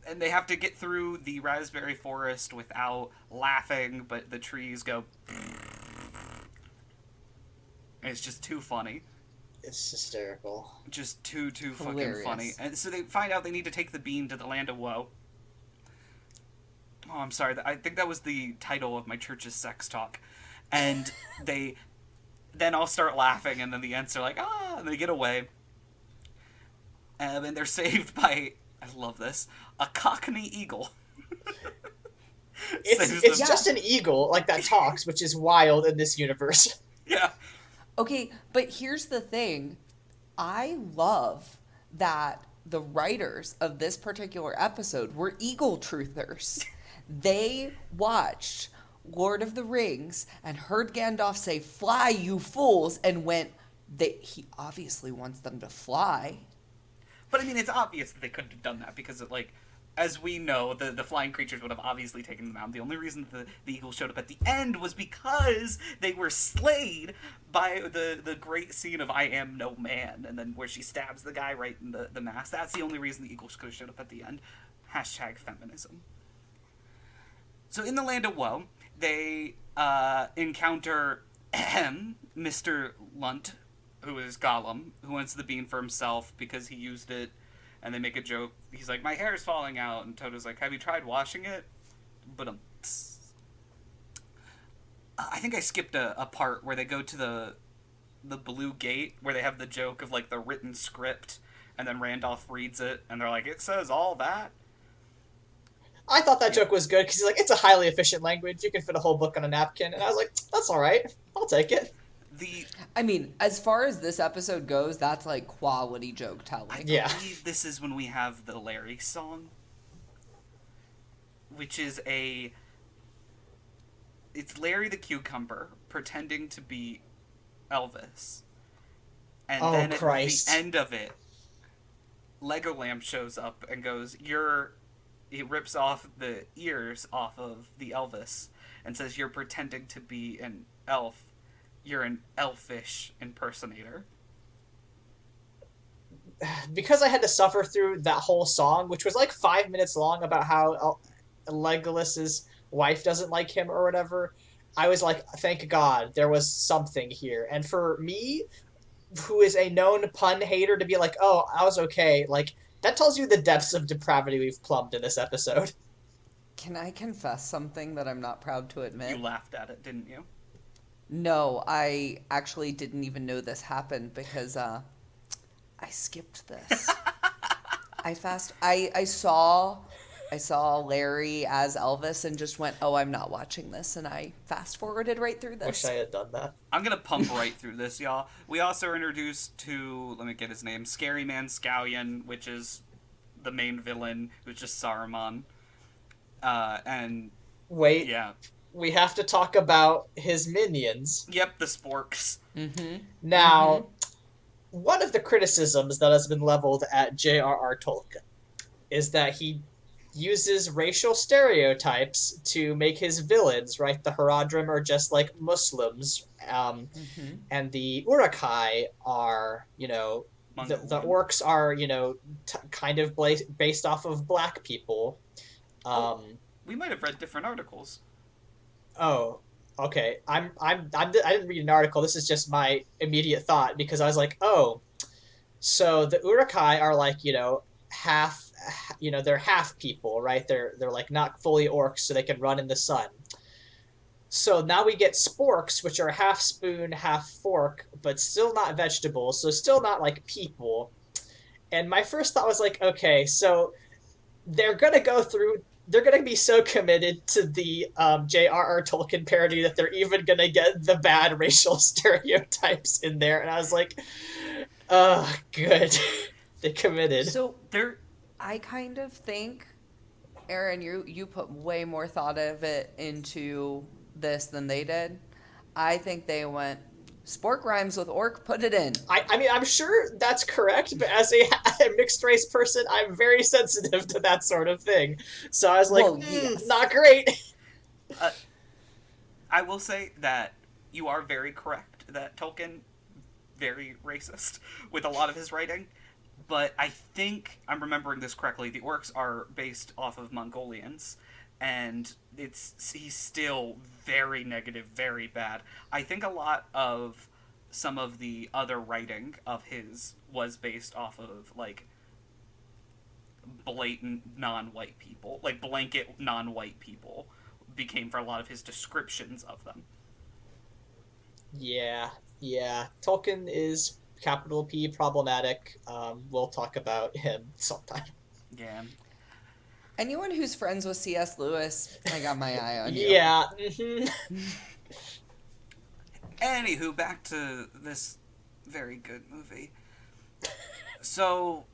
And they have to get through the Raspberry Forest without laughing, but the trees go... And it's just too funny. It's hysterical. Just too fucking Hilarious. funny. And so they find out they need to take the bean to the Land of Woe. Oh, I'm sorry. I think that was the title of my church's sex talk. And they then all start laughing, and then the Ents are like, ah, and they get away. And they're saved by, I love this, a Cockney eagle. It's just an eagle, like, that talks, which is wild in this universe. Yeah. Okay, but here's the thing. I love that the writers of this particular episode were eagle truthers. They watched Lord of the Rings and heard Gandalf say, "Fly, you fools," and went, he obviously wants them to fly. But I mean, it's obvious that they couldn't have done that because, as we know, the flying creatures would have obviously taken them out. The only reason the eagle showed up at the end was because they were slayed by the great scene of "I am no man," and then where she stabs the guy right in the mask. That's the only reason the eagles could have showed up at the end. Hashtag feminism. So in the Land of Woe, they encounter Mr. Lunt, who is Gollum, who wants the bean for himself because he used it, and they make a joke. He's like, "My hair's falling out," and Toto's like, "Have you tried washing it?" But I think I skipped a part where they go to the Blue Gate, where they have the joke of, like, the written script, and then Randolph reads it, and they're like, "It says all that?" I thought that joke was good, because he's like, it's a highly efficient language. You can fit a whole book on a napkin. And I was like, that's all right. I'll take it. I mean, as far as this episode goes, that's like quality joke telling. I believe this is when we have the Larry song, which is it's Larry the Cucumber pretending to be Elvis. And then Christ. At the end of it, Legoland shows up and goes, he rips off the ears off of the Elvis and says, "You're pretending to be an elf, you're an elfish impersonator. Because I had to suffer through that whole song, which was like 5 minutes long, about how Legolas's wife doesn't like him or whatever. I was like, thank God there was something here. And for me, who is a known pun hater, to be like, oh, I was okay, like, that tells you the depths of depravity we've plumbed in this episode. Can I confess something that I'm not proud to You admit? laughed at it, didn't you? No, I actually didn't even know this happened because I skipped this. I saw Larry as Elvis and just went, "Oh, I'm not watching this," and I fast forwarded right through Wish this. I had done that. I'm gonna pump right through this, y'all. We also are introduced to, let me get his name, Scary Man Scallion, which is the main villain, who's just Saruman. And Wait, yeah, we have to talk about his minions. yep, the sporks. Mm-hmm. Now, one of the criticisms that has been leveled at J.R.R. Tolkien is that he uses racial stereotypes to make his villains, right? The Haradrim are just like Muslims, Mm-hmm. and the Uruk-hai are, the Mongolian. orcs are, kind of based off of black people. Oh. We might have read different articles. Oh, okay. I didn't read an article. This is just my immediate thought because I was like, oh, so the Uruk-hai are like, half, they're half people, right? They're like not fully orcs, so they can run in the sun. So now we get sporks, which are half spoon, half fork, but still not vegetables, so still not like people. And my first thought was like, okay, so they're gonna go through. They're gonna be so committed to the J.R.R. Tolkien parody that they're even gonna get the bad racial stereotypes in there. And I was like, oh, good. They committed. So There, I kind of think, Aaron, you put way more thought of it into this than they did. I think they went spork rhymes with orc, put it in. I mean, I'm sure that's correct, but as a mixed race person, I'm very sensitive to that sort of thing. So I was like, Well, yes. not great. I will say that you are very correct that Tolkien very racist with a lot of his writing, but I think I'm remembering this correctly. The orcs are based off of Mongolians, and he's still very negative, very bad. I think a lot of some of the other writing of his was based off of like blatant non-white people, like blanket non-white people became for a lot of his descriptions of them. Yeah. Tolkien is capital P problematic. We'll talk about him sometime. Yeah. Anyone who's friends with C.S. Lewis, I got my eye on you. Yeah. Anywho, back to this very good movie. So,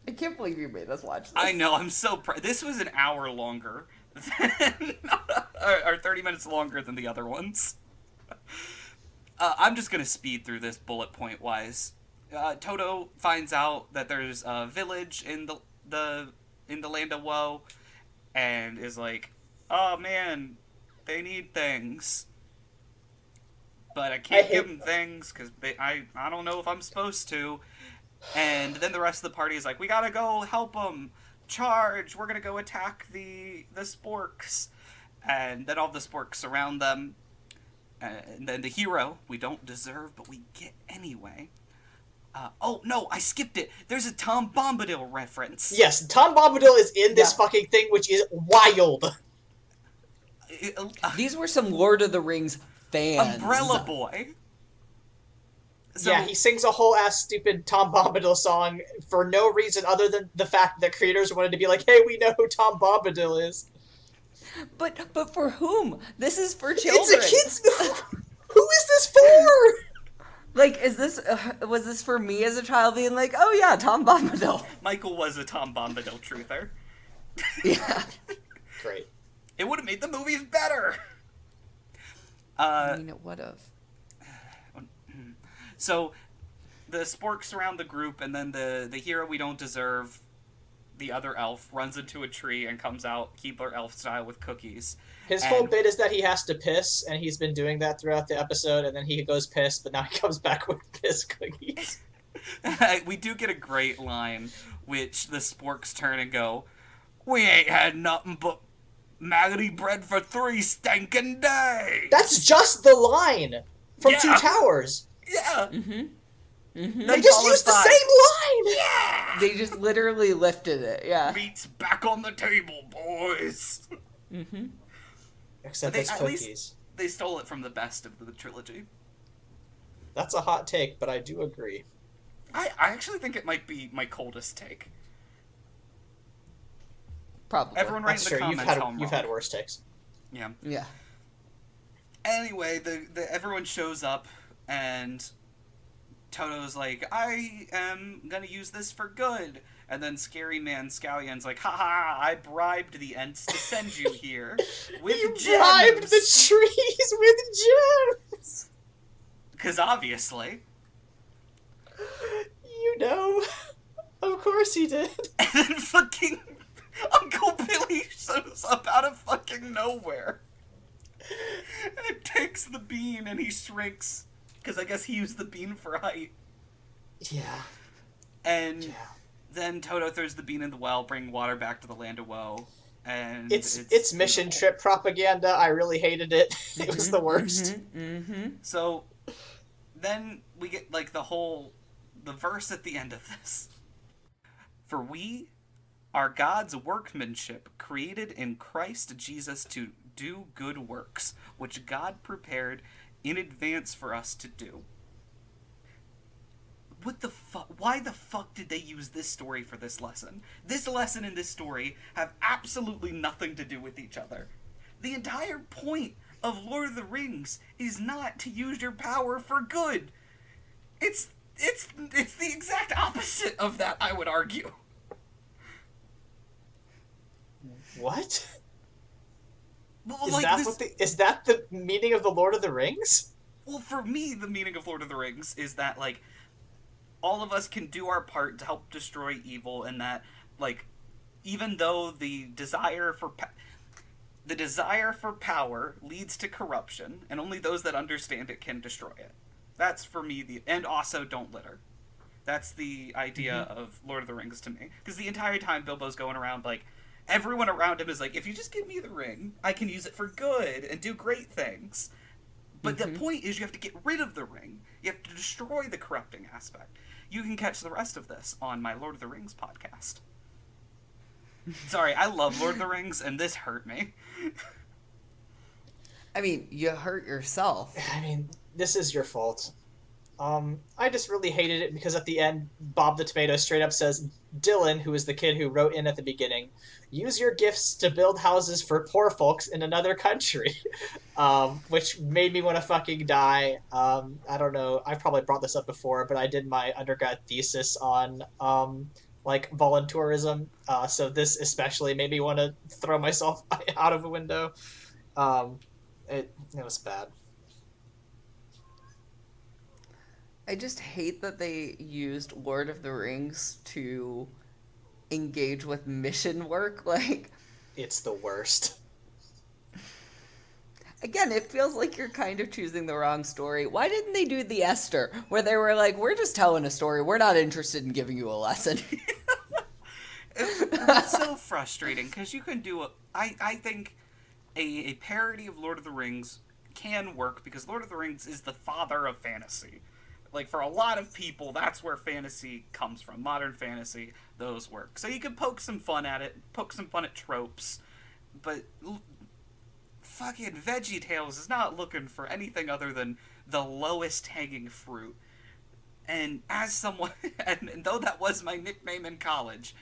I can't believe you made us watch this. I know, I'm so proud. This was an hour longer than, or 30 minutes longer than the other ones. I'm just gonna speed through this bullet point wise. Toto finds out that there's a village in the land of woe, and is like, "Oh man, they need things, but I can't give them things because I don't know if I'm supposed to." And then the rest of the party is like, "We gotta go help them. Charge! We're gonna go attack the sporks." And then all the sporks surround them. And then the hero we don't deserve, but we get anyway. Oh no, I skipped it. There's a Tom Bombadil reference. Yes, Tom Bombadil is in this fucking thing, which is wild. These were some Lord of the Rings fans. Umbrella Boy. So, yeah, he sings a whole ass stupid Tom Bombadil song for no reason other than the fact that creators wanted to be like, hey, we know who Tom Bombadil is. But for whom? This is for children. It's a kid's movie. Who is this for? Like, was this for me as a child being like, oh yeah, Tom Bombadil? Michael was a Tom Bombadil truther. Yeah. Great. It would have made the movies better. I mean, it would have. So, the sporks surround the group, and then the hero we don't deserve the other elf runs into a tree and comes out Keebler elf style with cookies. His whole And bit is that he has to piss, and he's been doing that throughout the episode, and then he goes piss, but now he comes back with piss cookies. we do get a great line, which the sporks turn and go, "We ain't had nothing but maggoty bread for 3 stinking days." That's just the line from Yeah. Two Towers. Yeah. They just used the same line. Yeah. They just literally lifted it. Yeah. Meat's back on the table, boys. Except They- it's at cookies. least they stole it from the best of the trilogy. That's a hot take, but I do agree. I actually think it might be my coldest take. Probably. Everyone write That's in the true. comments how I'm You've wrong. had worse takes. Yeah. Yeah. Anyway, everyone shows up, and Toto's like, "I am gonna use this for good." And then Scary Man Scallion's like, "Haha, I bribed the Ents to send you here with You gems." bribed the trees with gems. Because obviously. You know. Of course he did. And then fucking Uncle Billy shows up out of fucking nowhere. And takes the bean and he shrinks. Because I guess he used the bean for height. Yeah. And then Toto throws the bean in the well, bringing water back to the land of woe. And It's mission beautiful. trip propaganda. I really hated it. It was the worst. So then we get like the verse at the end of this. "For we are God's workmanship, created in Christ Jesus to do good works, which God prepared in advance for us to do." What the fuck? Why the fuck did they use this story for this lesson? This lesson and this story have absolutely nothing to do with each other. The entire point of Lord of the Rings is not to use your power for good. It's the exact opposite of that, I would argue. What? Well, Is that the meaning of the Lord of the Rings? Well, for me, the meaning of Lord of the Rings is that, like, all of us can do our part to help destroy evil, and that, like, even though the desire for power leads to corruption, and only those that understand it can destroy it. That's, for me, and also don't litter. That's the idea of Lord of the Rings to me. Because the entire time Bilbo's going around, like, everyone around him is like, if you just give me the ring, I can use it for good and do great things. But the point is you have to get rid of the ring. You have to destroy the corrupting aspect. You can catch the rest of this on my Lord of the Rings podcast. Sorry, I love Lord of the Rings, and this hurt me. I mean, you hurt yourself. I mean, this is your fault. I just really hated it because at the end, Bob the Tomato straight up says, "Dylan, who is the kid who wrote in at the beginning, use your gifts to build houses for poor folks in another country," which made me want to fucking die. I don't know. I've probably brought this up before, but I did my undergrad thesis on like voluntourism, so this especially made me want to throw myself out of a window. It was bad. I just hate that they used Lord of the Rings to engage with mission work. Like, It's the worst. again, it feels like you're kind of choosing the wrong story. Why didn't they do the Esther, where they were like, we're just telling a story, we're not interested in giving you a lesson? It's so frustrating, because you can do I think a parody of Lord of the Rings can work, because Lord of the Rings is the father of fantasy. Like, for a lot of people, that's where fantasy comes from. Modern fantasy, those work. So you can poke some fun at it, poke some fun at tropes, but fucking Veggie Tales is not looking for anything other than the lowest hanging fruit. And as someone, and though that was my nickname in college,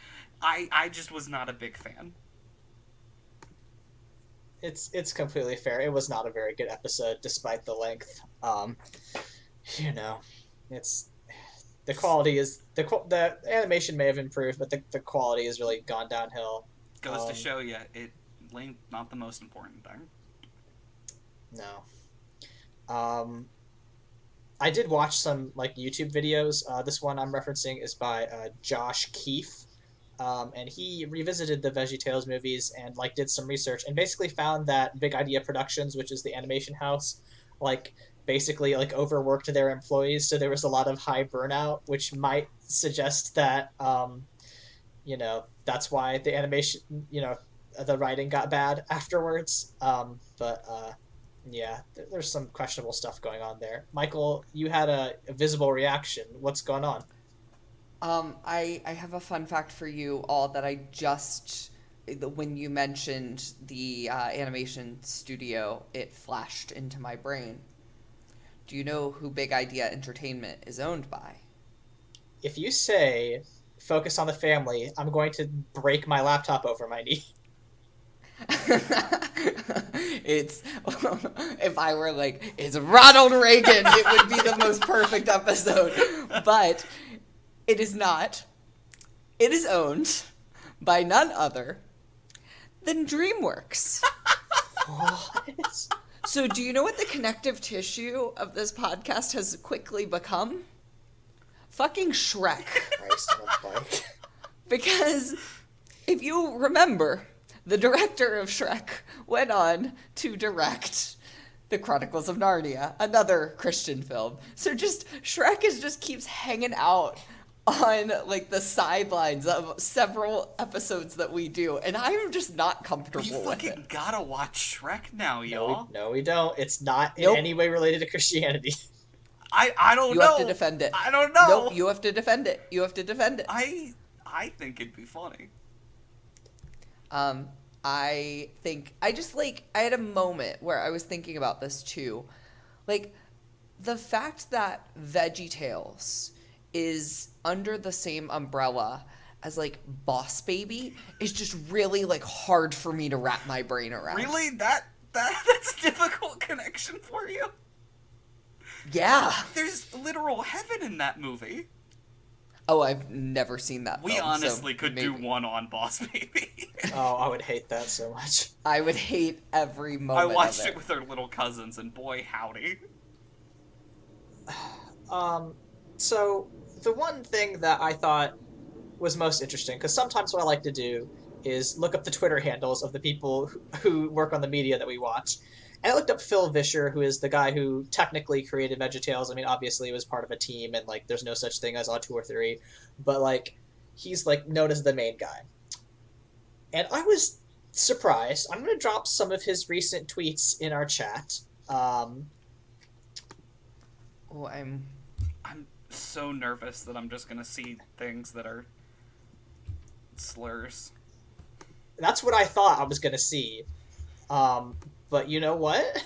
I just was not a big fan. It's completely fair. It was not a very good episode, despite the length. You know, it's the quality is the animation may have improved, but the quality has really gone downhill. Goes to show you, it ain't not the most important thing. No. I did watch some like YouTube videos. This one I'm referencing is by Josh Keefe. and he revisited the Veggie Tales movies and like did some research and basically found that Big Idea Productions, which is the animation house, like basically like overworked their employees, so there was a lot of high burnout, which might suggest that that's why the animation, the writing got bad afterwards. But yeah, there's some questionable stuff going on there. Michael, you had a visible reaction. What's going on? I have a fun fact for you all that I just, when you mentioned the animation studio, it flashed into my brain. Do you know who Big Idea Entertainment is owned by? If you say focus on the family, I'm going to break my laptop over my knee. It's if I were like, it's Ronald Reagan, it would be the most perfect episode. But it is not. It is owned by none other than DreamWorks. What? So do you know what the connective tissue of this podcast has quickly become? Fucking Shrek. Christ on a bike. Because if you remember, the director of Shrek went on to direct The Chronicles of Narnia, another Christian film. So Shrek just keeps hanging out on like the sidelines of several episodes that we do, and I'm just not comfortable You with it. fucking gotta watch Shrek now, y'all. No, we don't. It's not in Nope. any way related to Christianity. I don't You know. have to defend it. I don't know. Nope, you have to defend it. You have to defend it. I think it'd be funny. I think I had a moment where I was thinking about this too. Like the fact that Veggie Tales is under the same umbrella as like Boss Baby is just really like hard for me to wrap my brain around. Really? That's a difficult connection for you? Yeah. There's literal heaven in that movie. Oh, I've never seen that We film, honestly so could maybe. do one on Boss Baby. Oh, I would hate that so much. I would hate every I moment watched of it with our little cousins, and boy, howdy. So the one thing that I thought was most interesting, because sometimes what I like to do is look up the Twitter handles of the people who work on the media that we watch. And I looked up Phil Vischer, who is the guy who technically created VeggieTales. I mean, obviously it was part of a team, and like there's no such thing as auteur theory, but like he's like known as the main guy. And I was surprised. I'm going to drop some of his recent tweets in our chat. Oh, I'm so nervous that I'm just gonna see things that are slurs. That's what I thought I was going to see. But you know what?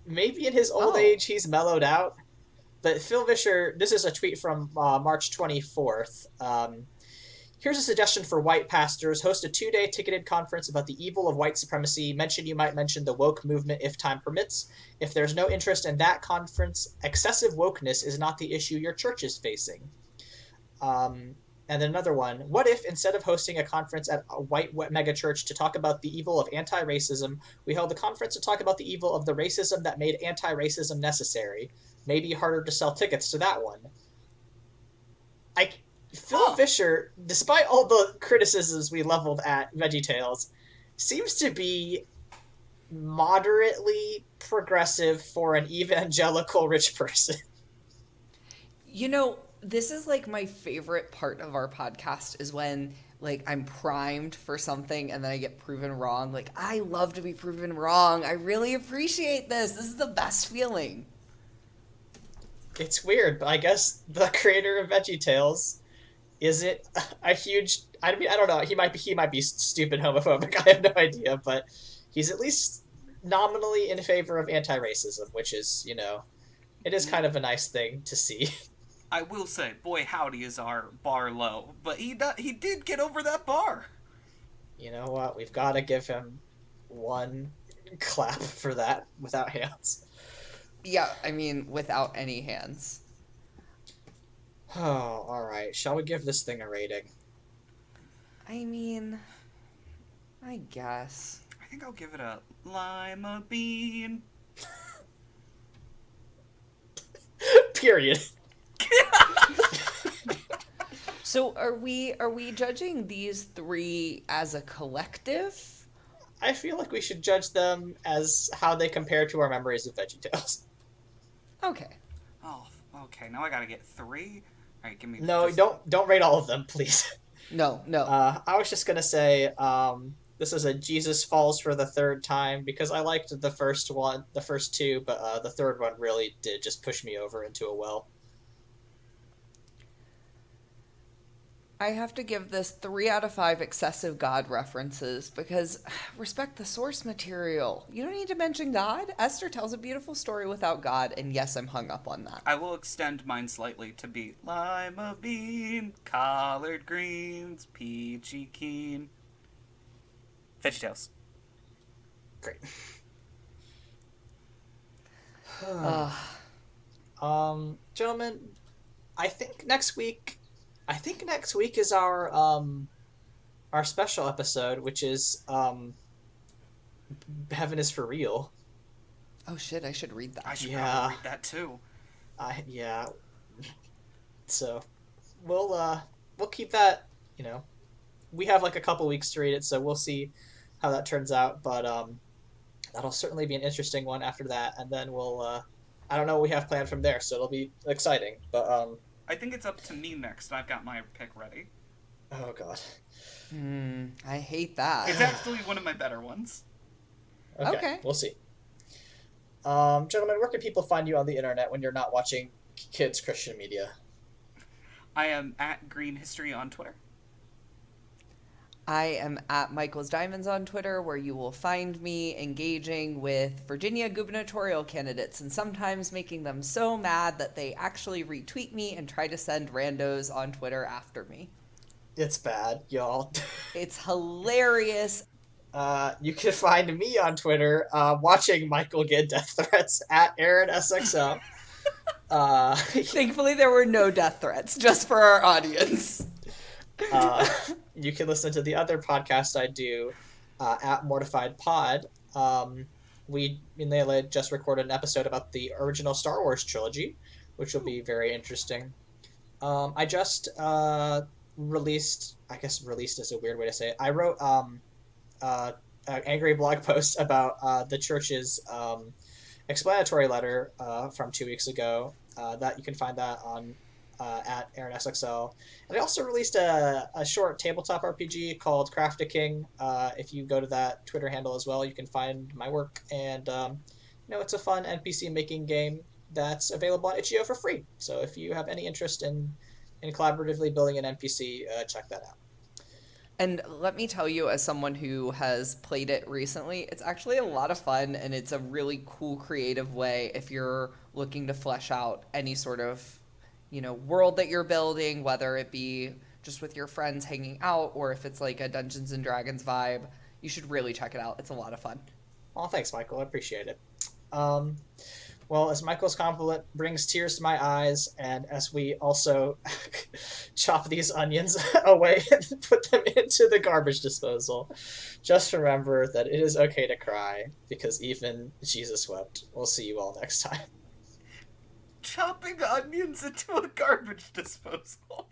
Maybe in his old age he's mellowed out. But Phil Vischer, this is a tweet from March 24th. Here's a suggestion for white pastors. Host a 2-day ticketed conference about the evil of white supremacy. You might mention the woke movement if time permits. If there's no interest in that conference, excessive wokeness is not the issue your church is facing. And then another one. What if, instead of hosting a conference at a white megachurch to talk about the evil of anti-racism, we held a conference to talk about the evil of the racism that made anti-racism necessary? Maybe harder to sell tickets to that one. Phil Vischer, despite all the criticisms we leveled at VeggieTales, seems to be moderately progressive for an evangelical rich person. You know, this is like my favorite part of our podcast is when like I'm primed for something and then I get proven wrong. Like, I love to be proven wrong. I really appreciate this. This is the best feeling. It's weird, but I guess the creator of VeggieTales isn't a huge... I mean, I don't know. He might be stupid homophobic. I have no idea, but he's at least nominally in favor of anti-racism, which is, it is kind of a nice thing to see. I will say, boy howdy is our bar low, but he did get over that bar. You know what? We've got to give him one clap for that without hands. Yeah, I mean, without any hands. Oh, alright. Shall we give this thing a rating? I mean, I guess. I think I'll give it a lima bean. Period. So are we judging these three as a collective? I feel like we should judge them as how they compare to our memories of Veggie Tales. Okay. Oh, okay. Now I gotta get three. All right, give me No, just. don't rate all of them, please. No, no. I was just gonna say, this is a Jesus Falls for the third time because I liked the first one, the first two, but the third one really did just push me over into a well. I have to give this 3 out of 5 excessive God references because respect the source material. You don't need to mention God. Esther tells a beautiful story without God, and yes, I'm hung up on that. I will extend mine slightly to be lima bean, collard greens, peachy keen. Veggie Tales. Great. Uh, Gentlemen, I think next week, is our special episode, which is Heaven is for Real. oh shit, I should read I that. should Yeah. probably read that too. Yeah. So we'll keep that. We have like a couple weeks to read it, so we'll see how that turns out. But that'll certainly be an interesting one after that, and then we'll. I don't know what we have planned from there, so it'll be exciting. But I think it's up to me next. I've got my pick ready. oh god. I hate that. It's actually one of my better ones. Okay. We'll see. Gentlemen, where can people find you on the internet when you're not watching kids Christian media? I am at Green History on Twitter. I am at Michael's Diamonds on Twitter, where you will find me engaging with Virginia gubernatorial candidates and sometimes making them so mad that they actually retweet me and try to send randos on Twitter after me. It's bad, y'all. It's hilarious. You can find me on Twitter watching Michael get death threats at AaronSXL. Thankfully, there were no death threats, just for our audience. You can listen to the other podcast I do at Mortified Pod. We in the LA just recorded an episode about the original Star Wars trilogy, which will be very interesting. I just released, I guess released is a weird way to say it. I wrote an angry blog post about the church's explanatory letter from 2 weeks ago. That you can find that on at AaronSXL. And I also released a short tabletop RPG called Craft a King. If you go to that Twitter handle as well, you can find my work. And it's a fun NPC making game that's available on itch.io for free. So if you have any interest in collaboratively building an NPC, check that out. And let me tell you, as someone who has played it recently, it's actually a lot of fun, and it's a really cool, creative way if you're looking to flesh out any sort of, world that you're building, whether it be just with your friends hanging out or if it's like a Dungeons and Dragons vibe. You should really check it out. It's a lot of fun. Well, thanks, Michael. I appreciate it. Well, as Michael's compliment brings tears to my eyes, and as we also chop these onions away and put them into the garbage disposal, just remember that it is okay to cry, because even Jesus wept. We'll see you all next time. Chopping onions into a garbage disposal.